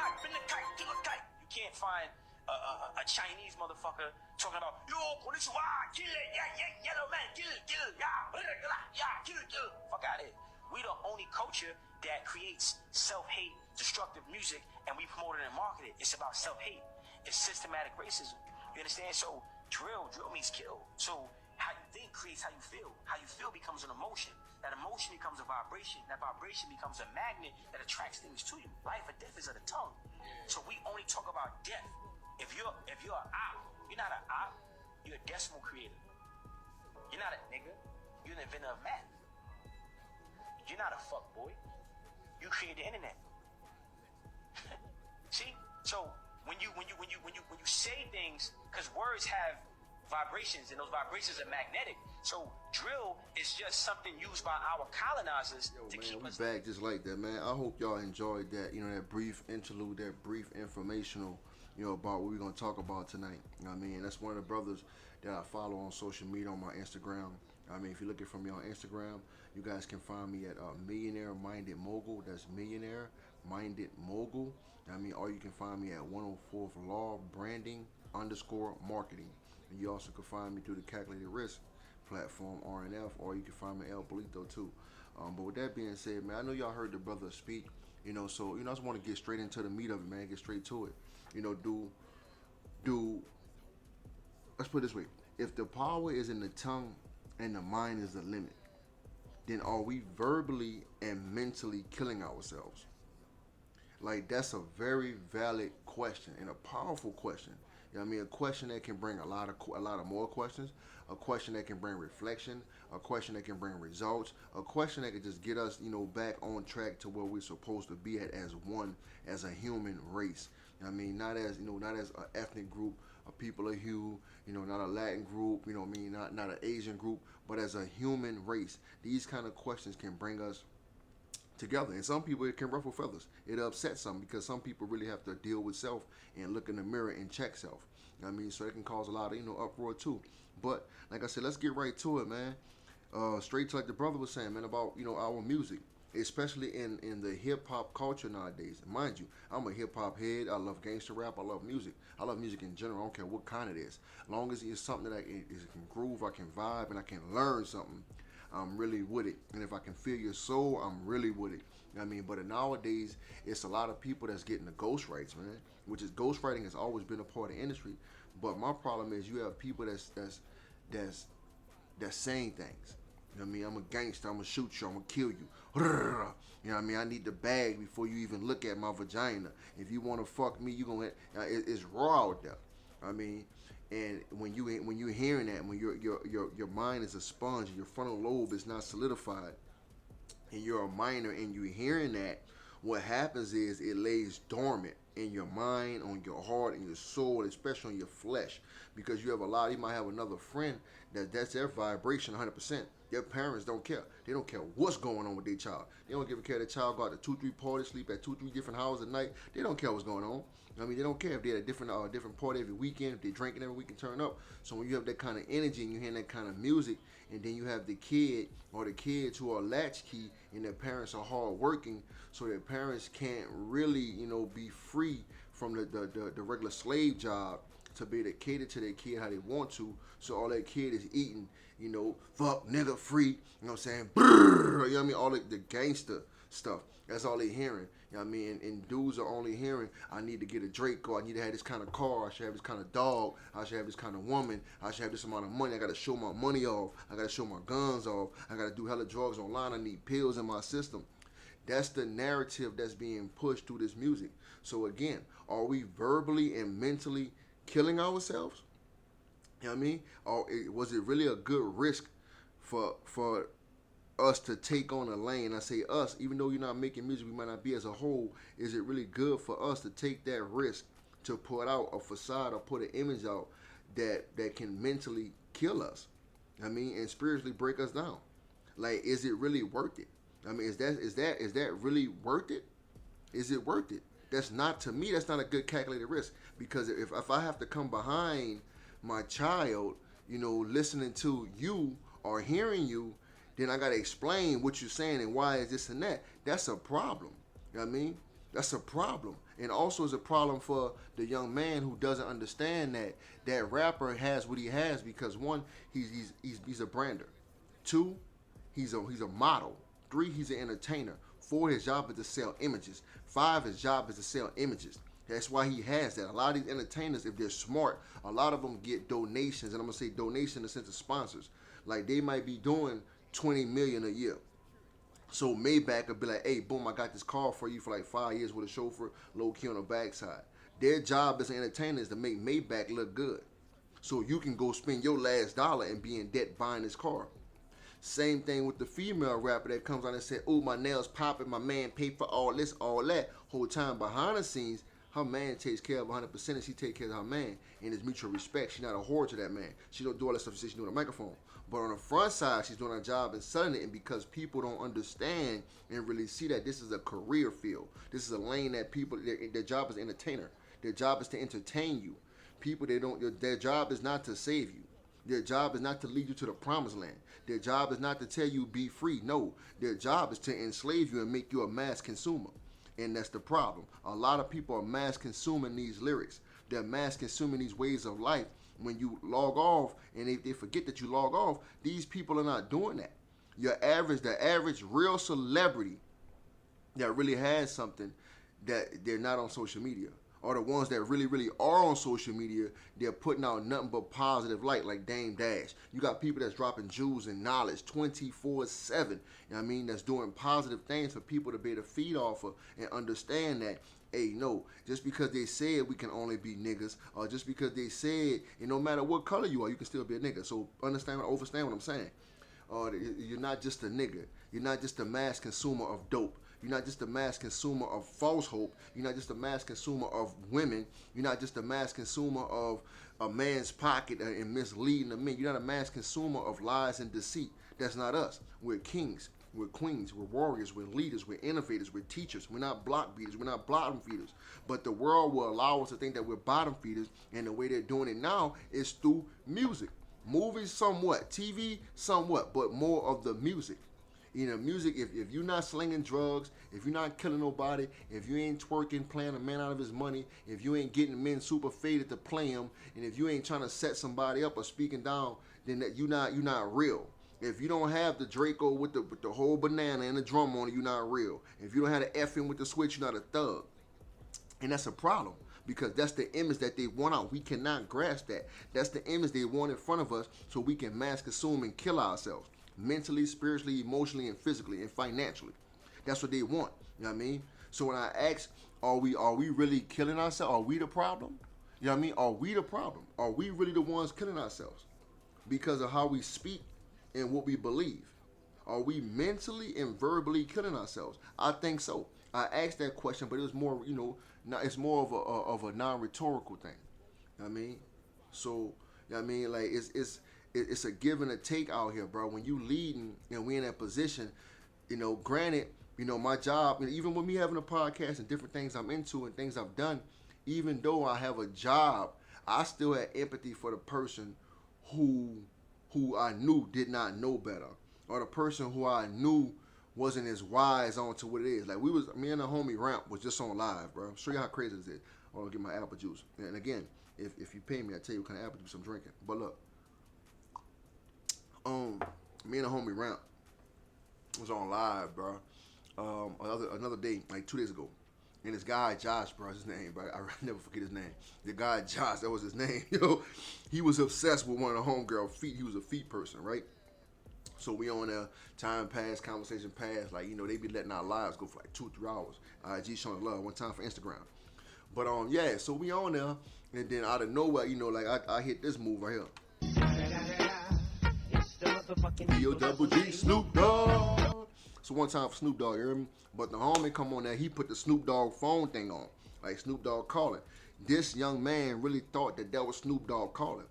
You can't find a Chinese motherfucker talking about yo, konnichiwa, kill it, yeah, yellow man, kill, yeah, kill. Fuck out of here. We the only culture that creates self-hate, destructive music, and we promote it and market it. It's about self-hate. It's systematic racism. You understand? So drill means kill. So how you think creates how you feel. How you feel becomes an emotion. That emotion becomes a vibration. That vibration becomes a magnet that attracts things to you. Life or death is of the tongue. So we only talk about death. If you're an op, you're not an op. You're a decimal creator. You're not a nigga. You're an inventor of math. You're not a fuck boy. You created the internet. See? So when you say things, because words have vibrations, and those vibrations are magnetic. So drill is just something used by our colonizers to keep us back just like that, man. I hope y'all enjoyed that, that brief interlude, that brief informational, about what we're gonna talk about tonight. I mean, that's one of the brothers that I follow on social media on my Instagram. I mean, if you're looking for me on Instagram, you guys can find me at Millionaire Minded Mogul. That's Millionaire Minded Mogul. I mean, or you can find me at 104th Law Branding _marketing. And you also can find me through the Calculated Risk platform, RNF, or you can find me El Bolito too. But with that being said, man, I know y'all heard the brother speak, so, I just want to get straight into the meat of it, man, get straight to it. Let's put it this way. If the power is in the tongue and the mind is the limit, then are we verbally and mentally killing ourselves? Like, that's a very valid question and a powerful question. You know what I mean? A question that can bring a lot of more questions, a question that can bring reflection, a question that can bring results, a question that can just get us, back on track to where we're supposed to be at as one, as a human race. You know what I mean? Not as, not as an ethnic group, a people of hue, not a Latin group, not an Asian group, but as a human race. These kind of questions can bring us together. And some people, it can ruffle feathers. It upsets some because some people really have to deal with self and look in the mirror and check self. You know what I mean? So it can cause a lot of, uproar too. But like I said, let's get right to it, man. Straight to like the brother was saying, man, about, our music, especially in the hip hop culture nowadays. Mind you, I'm a hip hop head. I love gangster rap. I love music. I love music in general. I don't care what kind it is. As long as it's something that I can groove, I can vibe, and I can learn something, I'm really with it. And if I can feel your soul, I'm really with it. You know what I mean? But nowadays, it's a lot of people that's getting the ghost rights, man. Which is, ghostwriting has always been a part of the industry. But my problem is you have people that's saying things. You know what I mean? I'm a gangster. I'm gonna shoot you. I'm gonna kill you. You know what I mean? I need the bag before you even look at my vagina. If you wanna fuck me, you gonna. It's raw out there. I mean, and when you're hearing that, when your mind is a sponge, your frontal lobe is not solidified, and you're a minor, and you're hearing that, what happens is it lays dormant in your mind, on your heart, and your soul, especially on your flesh, because you might have another friend that's their vibration 100%. Their parents don't care. They don't care what's going on with their child. They don't give a care. The child go out to 2-3 parties, sleep at 2-3 different houses at night. They don't care what's going on. I mean, they don't care if they're at a different party every weekend, if they're drinking every week and turn up. So when you have that kind of energy and you're hearing that kind of music, and then you have the kid or the kids who are latchkey and their parents are hard working, so their parents can't really, be free from the regular slave job to be able to cater to their kid how they want to. So all that kid is eating, fuck, nigga, free, you know what I'm saying? Brrr, you know what I mean? All the gangster stuff. That's all they hearing. You know what I mean? And dudes are only hearing, I need to get a Draco, I need to have this kind of car, I should have this kind of dog, I should have this kind of woman, I should have this amount of money, I gotta show my money off, I gotta show my guns off, I gotta do hella drugs online, I need pills in my system. That's the narrative that's being pushed through this music. So again, are we verbally and mentally killing ourselves? You know what I mean? Or was it really a good risk for us to take on a lane? I say us, even though you're not making music, we might not be as a whole. Is it really good for us to take that risk to put out a facade or put an image out that can mentally kill us? I mean, and spiritually break us down. Like, is it really worth it? I mean, is that really worth it? Is it worth it? That's not, to me, that's not a good calculated risk, because if I have to come behind my child, listening to you or hearing you, then I got to explain what you're saying and why is this and that. That's a problem. You know what I mean? That's a problem. And also is a problem for the young man who doesn't understand that that rapper has what he has because one, he's a brander. Two, he's a model. Three, he's an entertainer. Four, his job is to sell images. Five, his job is to sell images. That's why he has that. A lot of these entertainers, if they're smart, a lot of them get donations, and I'm gonna say donation in the sense of sponsors. Like they might be doing 20 million a year. So Maybach would be like, hey, boom, I got this car for you for like 5 years with a chauffeur, low key on the backside. Their job as an entertainer is to make Maybach look good. So you can go spend your last dollar and be in debt buying this car. Same thing with the female rapper that comes on and said, oh, my nails popping, my man paid for all this, all that. Whole time behind the scenes, her man takes care of 100% and she takes care of her man. And it's mutual respect. She's not a whore to that man. She don't do all that stuff she's doing on the microphone. But on the front side, she's doing her job and selling it. And because people don't understand and really see that this is a career field. This is a lane that people, their job is entertainer. Their job is to entertain you. People, their job is not to save you. Their job is not to lead you to the promised land. Their job is not to tell you be free. No, their job is to enslave you and make you a mass consumer. And that's the problem. A lot of people are mass consuming these lyrics. They're mass consuming these ways of life. When you log off and they forget that you log off, these people are not doing that. The average real celebrity that really has something that they're not on social media. Or the ones that really, really are on social media, they're putting out nothing but positive light, like Dame Dash. You got people that's dropping jewels and knowledge 24/7. You know what I mean? That's doing positive things for people to be able to feed off of and understand that, hey, no, just because they said we can only be niggas, or just because they said, and no matter what color you are, you can still be a nigga. So understand what I'm saying. You're not just a nigga. You're not just a mass consumer of dope. You're not just a mass consumer of false hope. You're not just a mass consumer of women. You're not just a mass consumer of a man's pocket and misleading the men. You're not a mass consumer of lies and deceit. That's not us. We're kings. We're queens. We're warriors. We're leaders. We're innovators. We're teachers. We're not block beaters. We're not bottom feeders. But the world will allow us to think that we're bottom feeders, and the way they're doing it now is through music. Movies somewhat. TV somewhat. But more of the music. You know, music, if you're not slinging drugs, if you're not killing nobody, if you ain't twerking, playing a man out of his money, if you ain't getting men super faded to play him, and if you ain't trying to set somebody up or speaking down, then that you're not real. If you don't have the Draco with the whole banana and the drum on it, you're not real. If you don't have the effing with the switch, you're not a thug. And that's a problem. Because that's the image that they want out. We cannot grasp that. That's the image they want in front of us so we can mass consume and kill ourselves. Mentally, spiritually, emotionally, and physically, and financially. That's what they want. You know what I mean? So when I ask, are we really killing ourselves? Are we the problem? You know what I mean? Are we the problem? Are we really the ones killing ourselves? Because of how we speak and what we believe. Are we mentally and verbally killing ourselves? I think so. I asked that question, but it was more, it's more of a non-rhetorical thing. You know what I mean? So, you know what I mean? Like, it's a give and a take out here, bro. When you leading and we in that position, granted, my job, even with me having a podcast and different things I'm into and things I've done, even though I have a job, I still had empathy for the person who I knew did not know better, or the person who I knew wasn't as wise on to what it is. Like me and the homie Ramp was just on live, bro. I'll show you how crazy this is. I'll get my apple juice. And again, if you pay me, I'll tell you what kind of apple juice I'm drinking. But look. Me and the homie Ramp was on live, bro. Another day, like 2 days ago, and this guy Josh, bro, his name, bro. I never forget his name. The guy Josh, that was his name. He was obsessed with one of the homegirl feet. He was a feet person, right? So we on there, time passed, conversation passed. Like they be letting our lives go for like 2-3 hours. IG showing love one time for Instagram. But yeah, so we on there, and then out of nowhere, I hit this move right here. D-O-double-G, Snoop Dogg. So one time for Snoop Dogg, you hear me? But the homie come on there, he put the Snoop Dogg phone thing on, like Snoop Dogg calling. This young man really thought that was Snoop Dogg calling.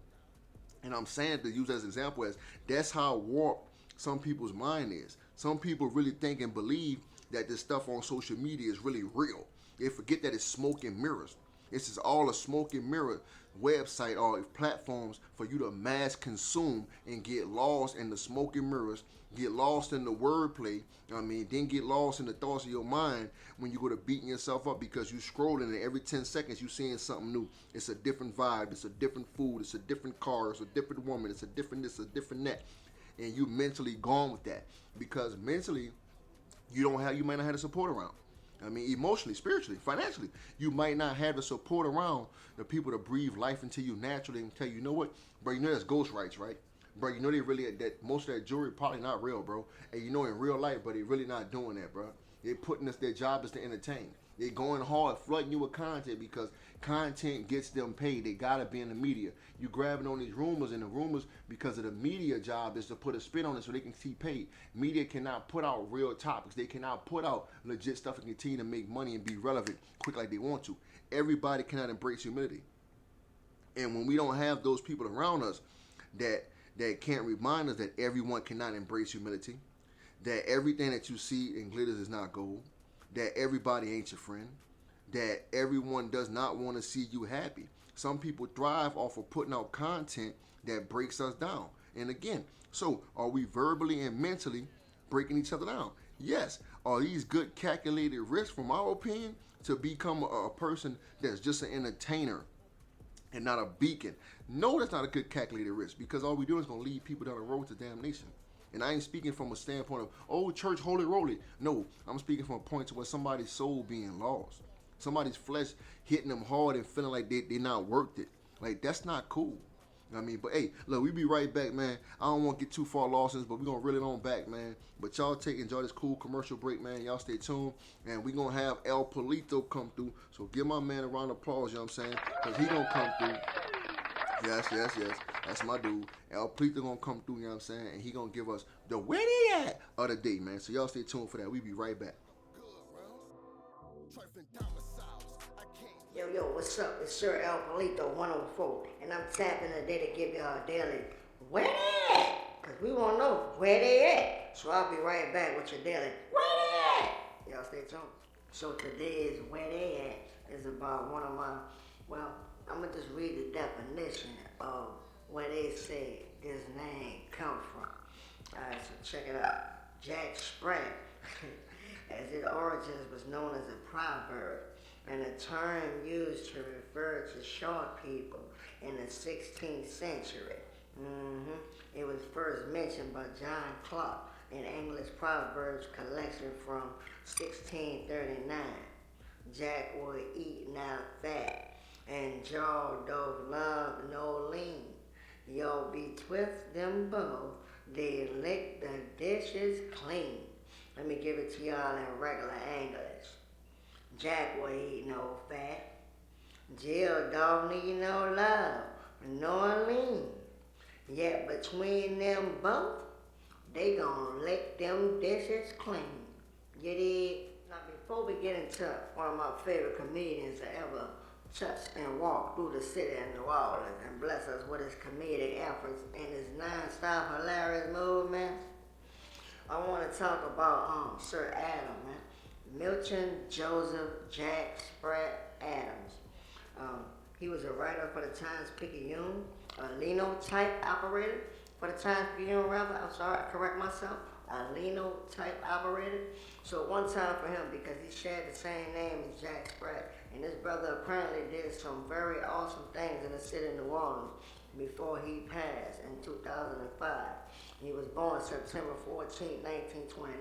And I'm saying to use as an example as that's how warped some people's mind is. Some people really think and believe that this stuff on social media is really real. They forget that it's smoke and mirrors. This is all a smoke and mirror website or platforms for you to mass consume and get lost in the smoke and mirrors, get lost in the wordplay. Then get lost in the thoughts of your mind when you go to beating yourself up because you scrolling and every 10 seconds you seeing something new. It's a different vibe, it's a different food, it's a different car, it's a different woman, it's a different this, a different that. And you mentally gone with that because mentally you might not have the support around. Emotionally, spiritually, financially, you might not have the support around the people to breathe life into you naturally and tell you, you know what, bro, you know that's ghost rights, right? Bro, you know they really, that most of that jewelry probably not real, bro. And you know in real life, but they really not doing that, bro. They putting their job is to entertain. They going hard, flooding you with content because content gets them paid. They gotta be in the media. You grabbing on these rumors, and the rumors, because of the media job, is to put a spin on it so they can see paid. Media cannot put out real topics. They cannot put out legit stuff and continue to make money and be relevant quick like they want to. Everybody cannot embrace humility. And when we don't have those people around us that can't remind us that everyone cannot embrace humility, that everything that you see in glitters is not gold, that everybody ain't your friend, that everyone does not want to see you happy. Some people thrive off of putting out content that breaks us down. And again, so are we verbally and mentally breaking each other down? Yes. Are these good calculated risks, from our opinion, to become a person that's just an entertainer and not a beacon? No, that's not a good calculated risk, because all we do is going to lead people down the road to damnation. And I ain't speaking from a standpoint of, oh, church, holy roly. No, I'm speaking from a point to where somebody's soul being lost. Somebody's flesh hitting them hard and feeling like they not worth it. Like, that's not cool. But hey, look, we be right back, man. I don't want to get too far lost in this, but we're going to reel it on back, man. But y'all enjoy this cool commercial break, man. Y'all stay tuned. And we're going to have El Polito come through. So give my man a round of applause, you know what I'm saying? Because he going to come through. Yes. That's my dude. El Polito going to come through, you know what I'm saying? And he going to give us the where they at of the day, man. So y'all stay tuned for that. We be right back. Yo, what's up? It's Sir El Polito 104, and I'm tapping today to give y'all a daily where they at? Because we want to know where they at. So I'll be right back with your daily where they at? Y'all stay tuned. So today's where they at is about one of my, I'm going to just read the definition of where they say this name come from. Alright, so check it out. Jack Sprat, as its origins was known as a proverb, and a term used to refer to short people in the 16th century. It was first mentioned by John Clarke in English Proverbs collection from 1639. Jack would eat not fat, and jaw doth love no lean. Yo, betwixt them both, they lick the dishes clean. Let me give it to y'all in regular English. Jack will eat no fat. Jill don't need no love, nor lean. Yet between them both, they gonna lick them dishes clean. You dig? Now before we get into one of my favorite comedians that ever touched and walked through the city of New Orleans and bless us with his comedic efforts and his non-stop hilarious movements, I want to talk about Sir Adam, man. Milton Joseph Jack Sprat Adams. He was a writer for the Times-Picayune, a linotype operator for the Times-Picayune, correct myself, a linotype operator. So one time for him, because he shared the same name as Jack Sprat, and this brother apparently did some very awesome things in the city of New Orleans before he passed in 2005. He was born September 14, 1929.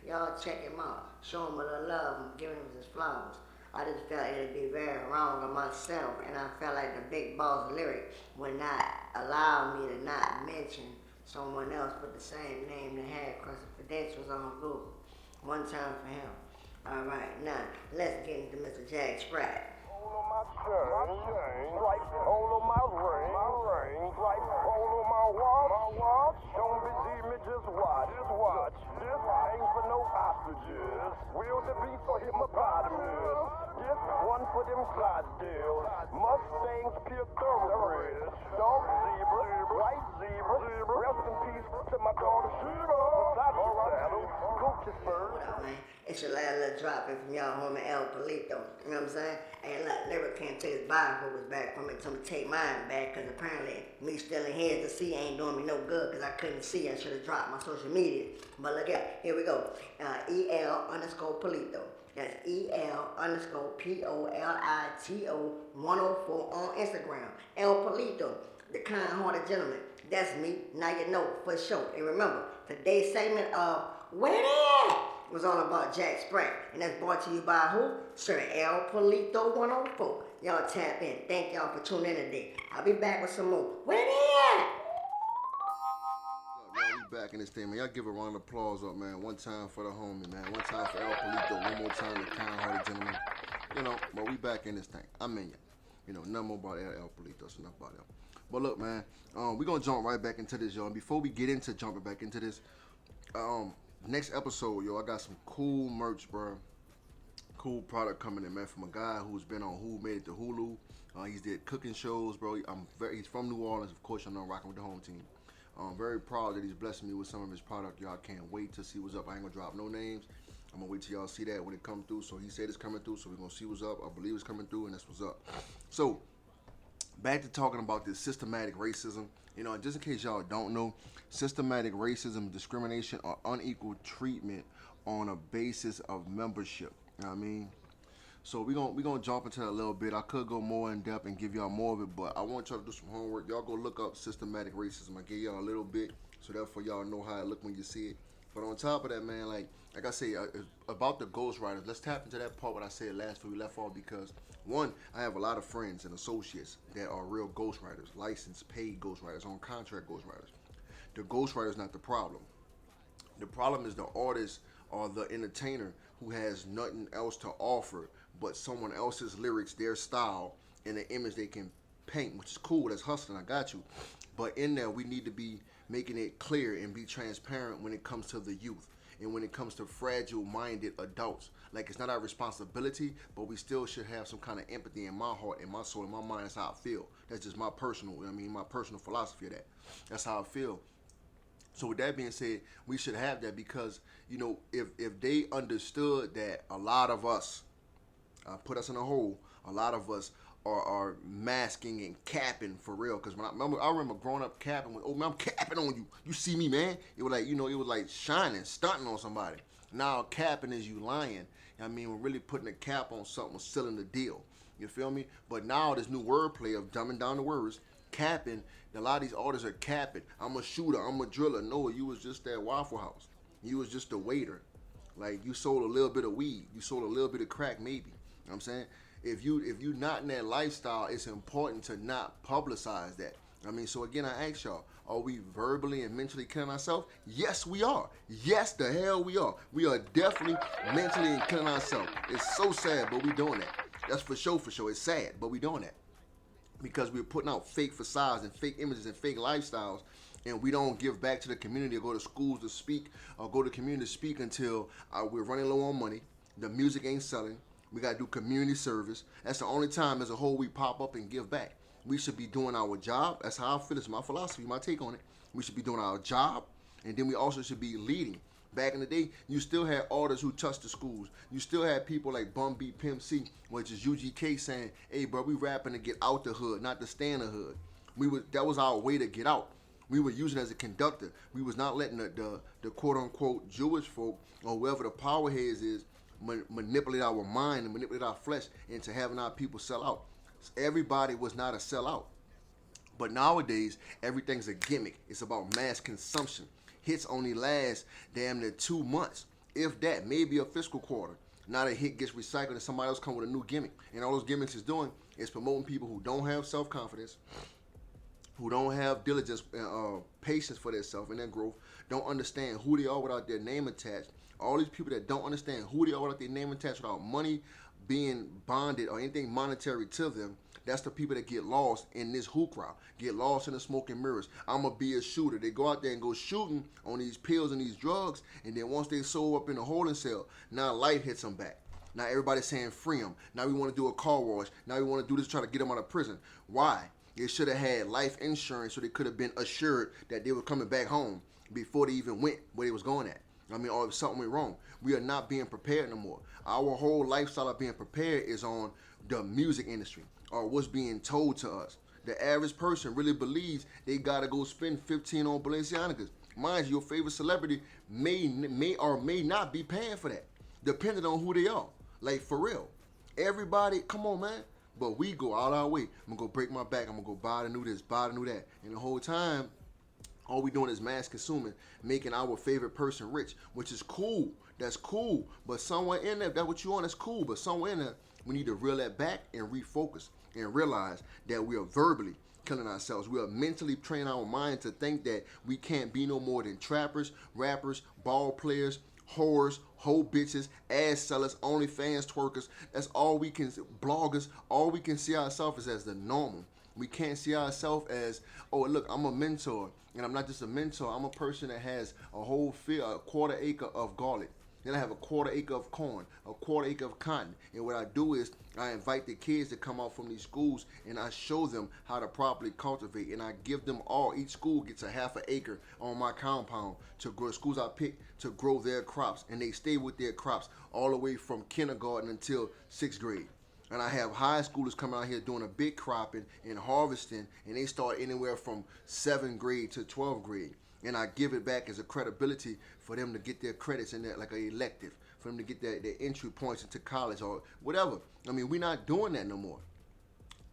Y'all check him out. Show him a little love and give him his flowers. I just felt it'd be very wrong of myself, and I felt like the Big Boss lyric would not allow me to not mention someone else with the same name that had credentials on Google. One time for him. All right, now let's get into Mr. Jack Sprat. All on my chain, stripes all on my ring, stripes all on my watch. Don't believe me, just watch. This ain't for no hostages. Will the be for hippopotamus? This one for them Clydesdales. Mustangs, pure thoroughbreds. Dog zebra, white zebra. Rest in peace to my daughter Sheba. Saddle, Gucci spurs. What up, man? It's your last little drop in from y'all homie El Polito. You know what I'm saying? Hey, look, Gabriel can't take his bifocals back from me. So I'm gonna take mine back, because apparently me stealing his to see ain't doing me no good, because I couldn't see. I should have dropped my social media. But look at, here we go. EL_Polito. That's EL_POLITO 104 on Instagram. El Polito, the kind-hearted gentleman. That's me. Now you know for sure. And remember, today's segment of Where They At was all about Jack Spratt. And that's brought to you by who? Sir El Polito 104. Y'all tap in. Thank y'all for tuning in today. I'll be back with some more. Where they at? Y'all, we back in this thing, man. Y'all give a round of applause up, man. One time for the homie, man. One time for El Polito. One more time the kind-hearted gentleman. You know, but we back in this thing. I mean, you know, nothing more about El Polito. So enough about him. But look, man, we're going to jump right back into this, y'all. And before we get into jumping back into this, next episode, yo, I got some cool merch, bro. Cool product coming in, man, from a guy who's been on Who Made It to Hulu. He's did cooking shows, bro. He's from New Orleans, of course. I know I'm rocking with the home team. I'm very proud that he's blessing me with some of his product. Y'all can't wait to see what's up. I ain't gonna drop no names. I'm gonna wait till y'all see that when it comes through. So he said it's coming through, so we're gonna see what's up. I believe it's coming through, and that's what's up. So back to talking about this systematic racism. You know, just in case y'all don't know, systematic racism, discrimination, or unequal treatment on a basis of membership. You know what I mean? So we're gonna jump into that a little bit. I could go more in depth and give y'all more of it, but I want y'all to do some homework. Y'all go look up systematic racism. I gave y'all a little bit, so therefore y'all know how it look when you see it. But on top of that, man, like I say, about the ghostwriters, let's tap into that part what I said last week we left off, because one, I have a lot of friends and associates that are real ghostwriters, licensed, paid ghostwriters, on contract ghostwriters. The ghostwriter is not the problem. The problem is the artist or the entertainer who has nothing else to offer but someone else's lyrics, their style, and the image they can paint, which is cool. That's hustling. I got you. But in there, we need to be making it clear and be transparent when it comes to the youth and when it comes to fragile-minded adults. Like, it's not our responsibility, but we still should have some kind of empathy in my heart, in my soul, in my mind. That's how I feel. That's just my personal, my personal philosophy of that. That's how I feel. So with that being said, we should have that, because, you know, if they understood that a lot of us, put us in a hole, a lot of us are masking and capping for real. Because I remember growing up capping with, oh man, I'm capping on you. You see me, man? It was like, you know, it was like shining, stunting on somebody. Now capping is you lying. I mean, we're really putting a cap on something, sealing the deal. You feel me? But now this new wordplay of dumbing down the words, capping, a lot of these artists are capping. I'm a shooter, I'm a driller. No, you was just that Waffle House. You was just a waiter. Like, you sold a little bit of weed. You sold a little bit of crack, maybe. You know what I'm saying? If you not in that lifestyle, it's important to not publicize that. I mean, so again, I ask y'all, are we verbally and mentally killing ourselves? Yes, we are. Yes, the hell we are. We are definitely mentally and killing ourselves. It's so sad, but we doing that. That's for sure, for sure. It's sad, but we doing that. Because we're putting out fake facades and fake images and fake lifestyles, and we don't give back to the community or go to schools to speak or go to community to speak until we're running low on money, the music ain't selling, we got to do community service. That's the only time as a whole we pop up and give back. We should be doing our job. That's how I feel. It's my philosophy, my take on it. We should be doing our job, and then we also should be leading. Back in the day, you still had artists who touched the schools. You still had people like Bum Beat Pimp C, which is UGK, saying, hey, bro, we rapping to get out the hood, not to stay in the hood. That was our way to get out. We were using it as a conductor. We was not letting the quote-unquote Jewish folk or whoever the power heads is manipulate our mind and manipulate our flesh into having our people sell out. Everybody was not a sellout. But nowadays, everything's a gimmick. It's about mass consumption. Hits only last damn near 2 months, if that, maybe a fiscal quarter. Now the hit gets recycled and somebody else come with a new gimmick. And all those gimmicks is doing is promoting people who don't have self-confidence, who don't have diligence, patience for themselves and their growth, don't understand who they are without their name attached. All these people that don't understand who they are without their name attached, without money being bonded or anything monetary to them, that's the people that get lost in this who crowd, get lost in the smoke and mirrors. I'm going to be a shooter. They go out there and go shooting on these pills and these drugs, and then once they sold up in the holding cell, now life hits them back. Now everybody's saying free them. Now we want to do a car wash. Now we want to do this to try to get them out of prison. Why? They should have had life insurance so they could have been assured that they were coming back home before they even went where they was going at. I mean, or if something went wrong. We are not being prepared no more. Our whole lifestyle of being prepared is on the music industry or what's being told to us. The average person really believes they gotta go spend 15 on Balenciagas. Mind you, your favorite celebrity may or may not be paying for that, depending on who they are. Like, for real. Everybody, come on, man. But we go out our way. I'm gonna go break my back. I'm gonna go buy the new this, buy the new that. And the whole time, all we doing is mass consuming, making our favorite person rich, which is cool. That's cool. But somewhere in there, that's what you want, that's cool. But somewhere in there, we need to reel that back and refocus and realize that we are verbally killing ourselves. We are mentally training our mind to think that we can't be no more than trappers, rappers, ball players, whores, hoe bitches, ass sellers, OnlyFans twerkers. That's all we can, bloggers. All we can see ourselves is as the normal. We can't see ourselves as, oh, look, I'm a mentor. And I'm not just a mentor. I'm a person that has a whole field, a quarter acre of garlic. Then I have a quarter acre of corn, a quarter acre of cotton. And what I do is I invite the kids to come out from these schools and I show them how to properly cultivate. And I give them all, each school gets a half an acre on my compound to grow, schools I pick to grow their crops. And they stay with their crops all the way from kindergarten until 6th grade. And I have high schoolers coming out here doing a big cropping and harvesting, and they start anywhere from 7th grade to 12th grade. And I give it back as a credibility for them to get their credits in there, like an elective, for them to get their entry points into college or whatever. I mean, we're not doing that no more.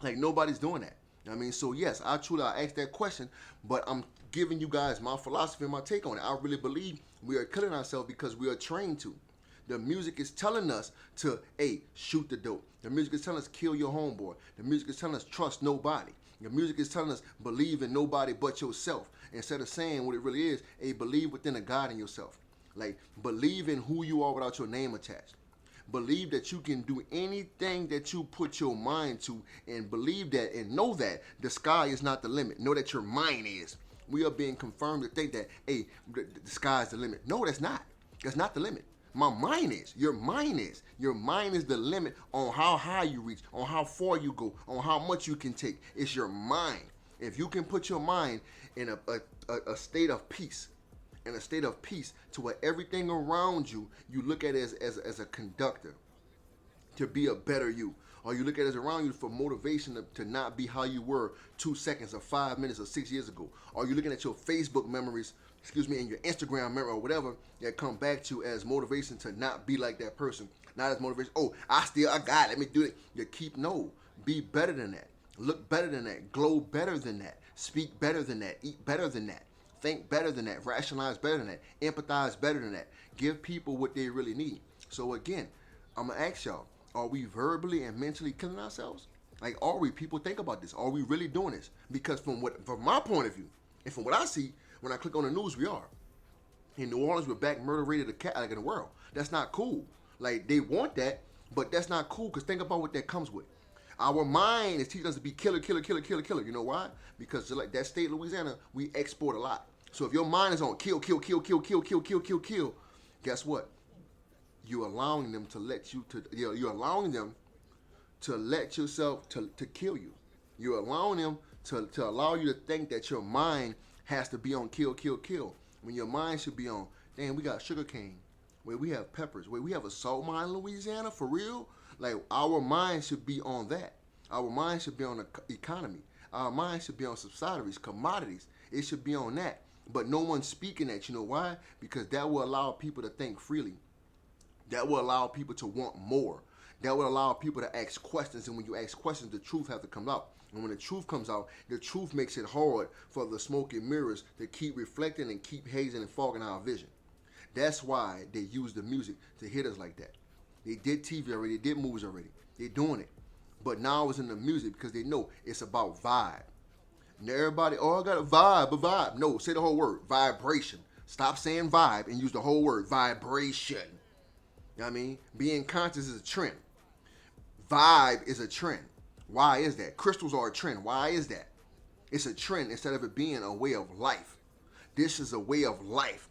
Like, nobody's doing that. I mean, so yes, I asked that question, but I'm giving you guys my philosophy and my take on it. I really believe we are killing ourselves because we are trained to. The music is telling us to, hey, shoot the dope. The music is telling us kill your homeboy. The music is telling us trust nobody. The music is telling us believe in nobody but yourself. Instead of saying what it really is, hey, believe within a God in yourself. Like, believe in who you are without your name attached. Believe that you can do anything that you put your mind to, and believe that and know that the sky is not the limit. Know that your mind is. We are being confirmed to think that, hey, the sky is the limit. No, that's not. That's not the limit. My mind is. Your mind is. Your mind is the limit on how high you reach, on how far you go, on how much you can take. It's your mind. If you can put your mind in a state of peace, in a state of peace to where everything around you, you look at it as a conductor to be a better you. Or you look at it around you for motivation to not be how you were 2 seconds or 5 minutes or 6 years ago. Or you're looking at your Facebook memories, and your Instagram memory or whatever that come back to you as motivation to not be like that person. Not as motivation, oh, I got it, let me do it. You be better than that. Look better than that. Glow better than that. Speak better than that. Eat better than that. Think better than that. Rationalize better than that. Empathize better than that. Give people what they really need. So again, I'm going to ask y'all, are we verbally and mentally killing ourselves? Like, are we? People think about this. Are we really doing this? Because from my point of view, and from what I see, when I click on the news, we are. In New Orleans, we're back murder rate of the cat like in the world. That's not cool. Like, they want that, but that's not cool because think about what that comes with. Our mind is teaching us to be killer. You know why? Because like that state, Louisiana, we export a lot. So if your mind is on kill, guess what? You're allowing them to let you to. You're allowing them to let yourself to kill you. You're allowing them to allow you to think that your mind has to be on kill. When your mind should be on, damn, we got sugarcane, where we have peppers, where we have a salt mine in Louisiana, for real. Like, our mind should be on that. Our mind should be on the economy. Our mind should be on subsidiaries, commodities. It should be on that. But no one's speaking that. You know why? Because that will allow people to think freely. That will allow people to want more. That will allow people to ask questions. And when you ask questions, the truth has to come out. And when the truth comes out, the truth makes it hard for the smoke and mirrors to keep reflecting and keep hazing and fogging our vision. That's why they use the music to hit us like that. They did TV already. They did movies already. They're doing it. But now it's in the music because they know it's about vibe. And everybody, oh, I got a vibe. No, say the whole word, vibration. Stop saying vibe and use the whole word, vibration. You know what I mean? Being conscious is a trend. Vibe is a trend. Why is that? Crystals are a trend. Why is that? It's a trend instead of it being a way of life. This is a way of life.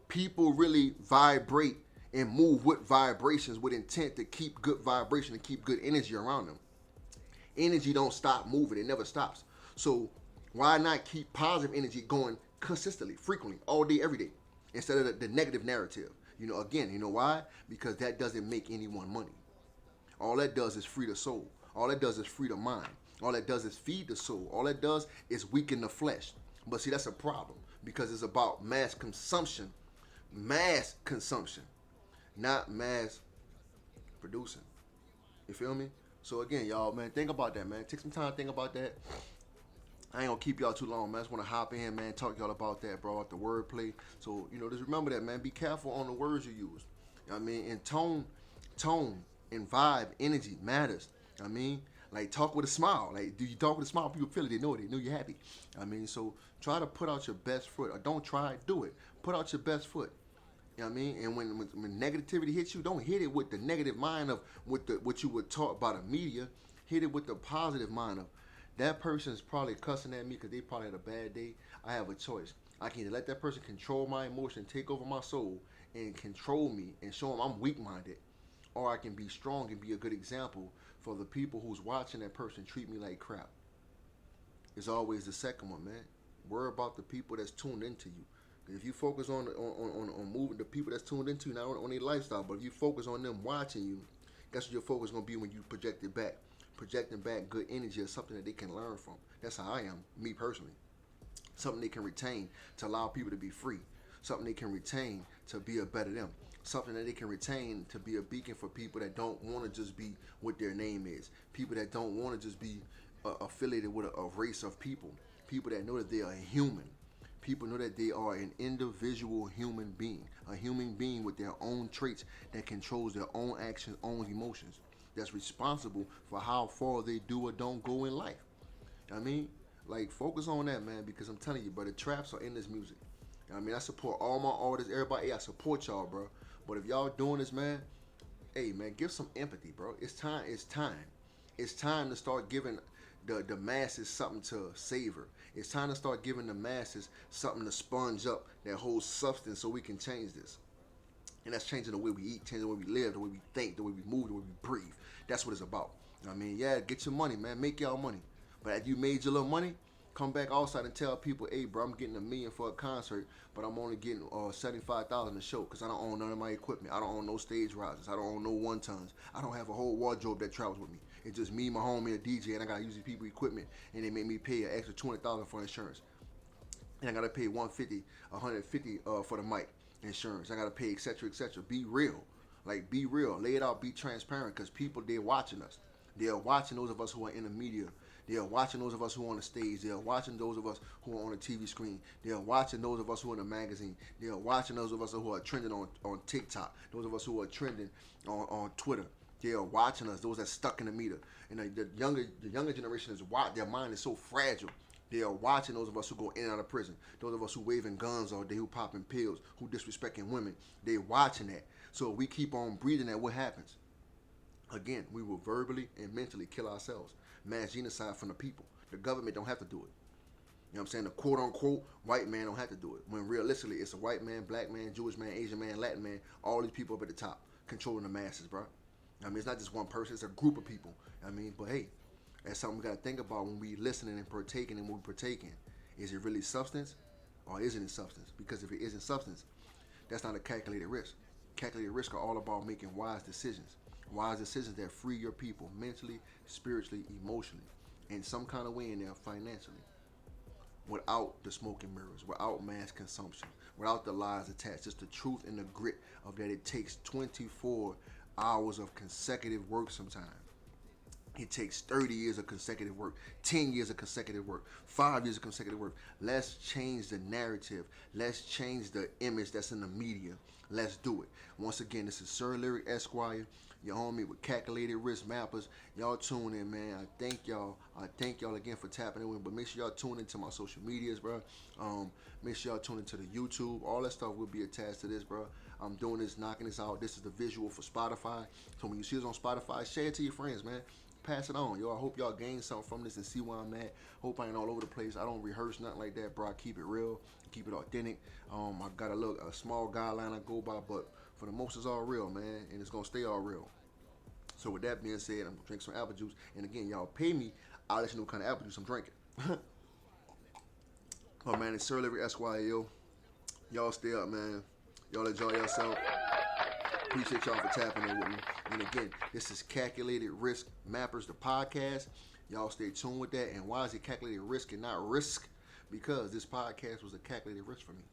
People really vibrate and move with vibrations with intent to keep good vibration and keep good energy around them. Energy don't stop moving. It never stops. So why not keep positive energy going consistently, frequently, all day, every day? instead of the negative narrative. You know, again, you know why? Because that doesn't make anyone money. All that does is free the soul. All that does is free the mind. All that does is feed the soul. All that does is weaken the flesh. But see, that's a problem because it's about mass consumption, not mass producing. You feel me? So again, y'all, man, think about that, man. Take some time to think about that. I ain't gonna keep y'all too long, man. I just wanna hop in, man, talk y'all about that, bro, about the wordplay. So, you know, just remember that, man. Be careful on the words you use. You know what I mean? And tone and vibe, energy matters. You know what I mean? Like, talk with a smile. Like, do you talk with a smile? People feel it. They know it. They know you're happy. You know what I mean? So, try to put out your best foot. Or don't try, do it. Put out your best foot. You know what I mean? And when negativity hits you, don't hit it with the negative mind of what you were taught by the media. Hit it with the positive mind of, that person's probably cussing at me because they probably had a bad day. I have a choice. I can either let that person control my emotion, take over my soul, and control me and show them I'm weak-minded, or I can be strong and be a good example for the people who's watching that person treat me like crap. It's always the second one, man. Worry about the people that's tuned into you. If you focus on moving the people that's tuned into you, not on their lifestyle, but if you focus on them watching you, guess what your focus is going to be when you project it back? Projecting back good energy or something that they can learn from. That's how I am, me personally. Something they can retain to allow people to be free. Something they can retain to be a better them. Something that they can retain to be a beacon for people that don't want to just be what their name is. People that don't want to just be affiliated with a race of people. People that know that they are a human. People know that they are an individual human being. A human being with their own traits that controls their own actions, own emotions. That's responsible for how far they do or don't go in life. I mean, like, focus on that, man, because I'm telling you, bro, the traps are in this music. I mean, I support all my artists, everybody. Hey, I support y'all, bro. But if y'all doing this, man, hey, man, give some empathy, bro. It's time. It's time to start giving the masses something to savor. It's time to start giving the masses something to sponge up that whole substance so we can change this. And that's changing the way we eat, changing the way we live, the way we think, the way we move, the way we breathe. That's what it's about. I mean, yeah, get your money, man. Make y'all money. But after you made your little money, come back outside and tell people, hey, bro, I'm getting $1 million for a concert, but I'm only getting $75,000 a show because I don't own none of my equipment. I don't own no stage risers. I don't own no one-tons. I don't have a whole wardrobe that travels with me. It's just me, my homie, a DJ, and I got to use these people equipment, and they make me pay an extra $20,000 for insurance. And I got to pay $150 for the mic insurance. I got to pay, etc., etc. Be real. Like, be real. Lay it out. Be transparent because people, they're watching us. They are watching those of us who are in the media. They are watching those of us who are on the stage. They are watching those of us who are on the TV screen. They are watching those of us who are in the magazine. They are watching those of us who are trending on TikTok. Those of us who are trending on Twitter. They are watching us. Those that stuck in the meter. And the younger generation is their mind is so fragile. They are watching those of us who go in and out of prison. Those of us who waving guns all day, who popping pills, who disrespecting women. They're watching that. So if we keep on breathing that, what happens? Again, we will verbally and mentally kill ourselves. Mass genocide from the people. The government don't have to do it. You know what I'm saying? The quote-unquote white man don't have to do it. When realistically, it's a white man, black man, Jewish man, Asian man, Latin man, all these people up at the top controlling the masses, bro. I mean, it's not just one person. It's a group of people. I mean, but hey, that's something we got to think about when we listening and partaking and when we partaking. Is it really substance or isn't it substance? Because if it isn't substance, that's not a calculated risk. Calculated risks are all about making wise decisions. Wise decisions that free your people mentally, spiritually, emotionally, in some kind of way in there financially. Without the smoke and mirrors, without mass consumption, without the lies attached, just the truth and the grit of that it takes 24 hours of consecutive work sometimes. It takes 30 years of consecutive work, 10 years of consecutive work, 5 years of consecutive work. Let's change the narrative. Let's change the image that's in the media. Let's do it. Once again, this is Sir Lyric Esquire, your homie with Calculated Risk Mappers. Y'all tune in, man. I thank y'all again for tapping in. But make sure y'all tune into my social medias, bro. Make sure y'all tune into the YouTube. All that stuff will be attached to this, bro. I'm doing this, knocking this out. This is the visual for Spotify. So when you see this on Spotify, share it to your friends, man. Pass it on, yo. I hope y'all gain something from this and see where I'm at. Hope I ain't all over the place. I don't rehearse nothing like that, bro. I keep it real, keep it authentic. I got a small guideline I go by, but for the most, it's all real, man, and it's gonna stay all real. So with that being said, I'm gonna drink some apple juice, and again, y'all pay me, I'll let you know what kind of apple juice I'm drinking. Oh man, it's Sir Lyric Esquire, yo. Y'all stay up, man. Y'all enjoy yourself. Appreciate y'all for tapping in with me. And again, this is Calculated Risk Mappers, the podcast. Y'all stay tuned with that. And why is it calculated risk and not risk? Because this podcast was a calculated risk for me.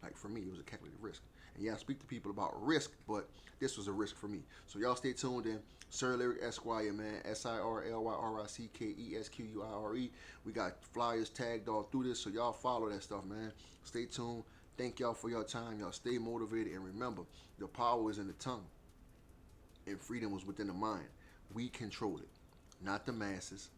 Like for me, it was a calculated risk. And yeah, I speak to people about risk, but this was a risk for me. So y'all stay tuned in. Sir Lyric Esquire, man. SirLyricsquire. We got flyers tagged all through this, so y'all follow that stuff, man. Stay tuned. Thank y'all for your time. Y'all stay motivated. And remember, the power is in the tongue. And freedom was within the mind. We control it. Not the masses.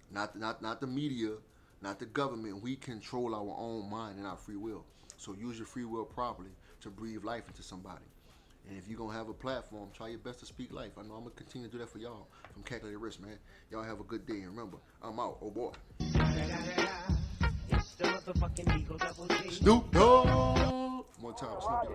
Not the media. Not the government. We control our own mind and our free will. So use your free will properly to breathe life into somebody. And if you're going to have a platform, try your best to speak life. I know I'm going to continue to do that for y'all from Calculated Risk, man. Y'all have a good day. And remember, I'm out. Oh, boy. It's the motherfucking Eagle Double G. Snoop Dogg. One time, Snoop Dogg.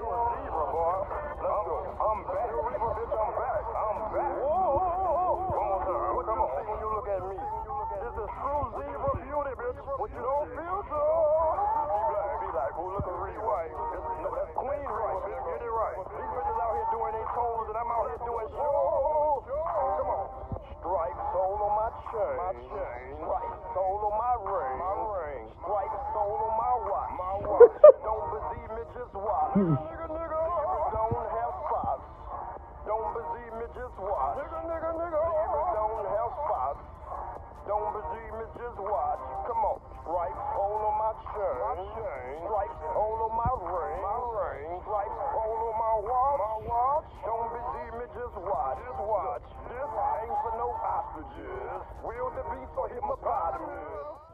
I'm back. I'm back. Whoa. One more time. What you see when you look at me? This is true zebra beauty, bitch. What you don't feel so? Be like, who look a real white? No, that's Queen right, bitch. Get it right. These bitches out here doing their tones, and I'm out here doing shows. Come on. Stripes all on my chain. Stripes all on my ring. Stripes all on my watch. Don't believe me, just watch. Nigga. Don't have spots. Don't believe me, just watch. Nigga. Don't have spots. Don't believe me, just watch. Come on. Stripes all on my chain. Stripes all on my ring. Stripes all on my watch. Don't believe me, just watch. This ain't for no hostages. Will the beast or hippopotamus?